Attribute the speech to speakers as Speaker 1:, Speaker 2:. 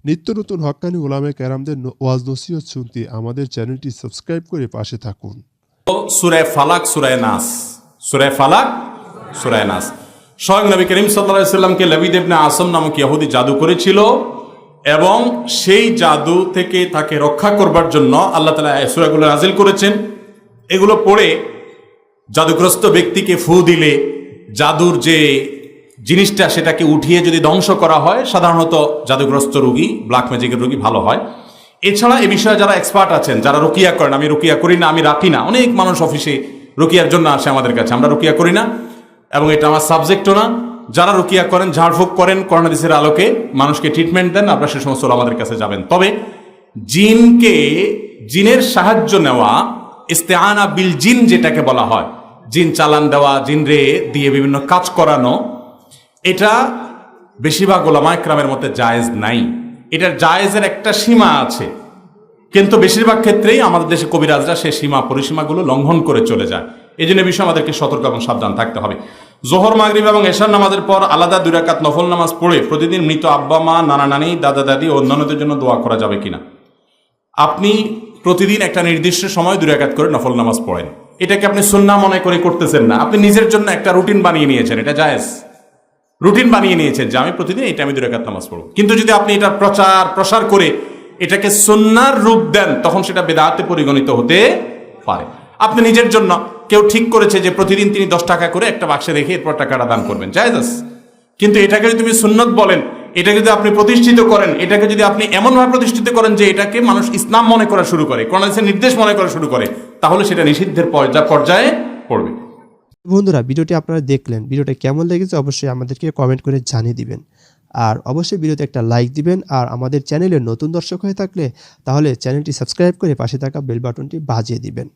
Speaker 1: নিত্য নতুন হক্কানি উলামায়ে কেরামদের ওয়াজ নসিহত শুনতে আমাদের চ্যানেলটি সাবস্ক্রাইব করে পাশে থাকুন।
Speaker 2: সূরা ফালাক, সূরা নাস, সূরা ফালাক, সূরা নাস। স্বয়ং নবী করিম সাল্লাল্লাহু আলাইহি সাল্লামকে লাবিদ ইবনে আসম নামক ইহুদি জাদু করেছিল এবং সেই জাদু থেকে তাকে রক্ষা করবার জন্য আল্লাহ তাআলা এই সূরাগুলো নাযিল করেছেন। এগুলো পড়ে জাদুগ্রস্ত ব্যক্তিকে ফু দিলে জাদুর যে জিনিসটা সেটাকে উঠিয়ে যদি ধ্বংস করা হয়, সাধারণত জাদুগ্রস্ত রোগী, ব্ল্যাক ম্যাজিকের রোগী ভালো হয়। এছাড়া এ বিষয়ে যারা এক্সপার্ট আছেন, যারা রুকিয়া করেন, আমি রুকিয়া করি না, আমি রাখি না, অনেক মানুষ অফিসে রুকিয়ার জন্য আসে আমাদের কাছে, আমরা রুকিয়া করি না এবং এটা আমার সাবজেক্টও না। যারা রুকিয়া করেন, ঝাড়ফুঁক করেন, কোরআন হাদিসের আলোকে মানুষকে ট্রিটমেন্ট দেন, আপনারা সে সমস্ত আমাদের কাছে যাবেন। তবে জিনের সাহায্য নেওয়া, ইস্তেআনা বিল জিন যেটাকে বলা হয়, জিন চালান দেওয়া, জিন রে দিয়ে বিভিন্ন কাজ করানো, এটা বেশিরভাগ উলামায়ে কেরামের মধ্যে জায়েজ নাই। এটার জায়েজের একটা সীমা আছে, কিন্তু বেশিরভাগ ক্ষেত্রেই আমাদের দেশে কবিরাজরা সেই পরিসীমাগুলো লঙ্ঘন করে চলে যায়। এই জন্য বিষয়ে আমাদেরকে সতর্ক এবং সাবধান থাকতে হবে। জোহর, মাগরিব এবং এশার নামাজের পর আলাদা 2 রাকাত নফল নামাজ পড়ে প্রতিদিন মৃত আব্বা মা, নানা নানি, দাদা দাদি ও অন্যান্যদের জন্য দোয়া করা যাবে কিনা? আপনি প্রতিদিন একটা নির্দিষ্ট সময় 2 রাকাত করে নফল নামাজ পড়েন, এটাকে আপনি সুন্নাহ মনে করে করতেছেন না, আপনি নিজের জন্য একটা রুটিন বানিয়ে নিয়েছেন, এটা জায়েজ। রুটিন বানিয়ে নিয়েছেন যে আমি প্রতিদিন এই টাইমে 2 রাকাত নামাজ পড়ব। কিন্তু যদি আপনি এটা প্রসার করে এটাকে সুন্নাহর রূপ দেন, তখন সেটা বেদাতে পরিগণিত হতে পারে। আপনি নিজের জন্য, কেউ ঠিক করেছে যে প্রতিদিন তিনি 10 টাকা করে একটা বাক্সে রেখে এরপর টাকাটা দান করবেন, জায়েজ আছে। কিন্তু এটাকে যদি তুমি সুন্নত বলেন, এটাকে যদি আপনি প্রতিষ্ঠিত করেন, এটাকে যদি আপনি এমনভাবে প্রতিষ্ঠিত করেন যে এটাকে মানুষ ইসলাম মনে করা শুরু করে, কোরআন হাদিসের নির্দেশ মনে করা শুরু করে, তাহলে সেটা নিষিদ্ধের পর্যায়ে পড়বে।
Speaker 3: বন্ধুরা, ভিডিওটি আপনারা দেখলেন, ভিডিওটা কেমন লেগেছে অবশ্যই আমাদেরকে কমেন্ট করে জানিয়ে দিবেন। আর অবশ্যই ভিডিওতে একটা লাইক দিবেন। আর আমাদের চ্যানেলে নতুন দর্শক হয়ে থাকলে তাহলে চ্যানেলটি সাবস্ক্রাইব করে পাশে থাকা বেল বাটনটি বাজিয়ে দিবেন।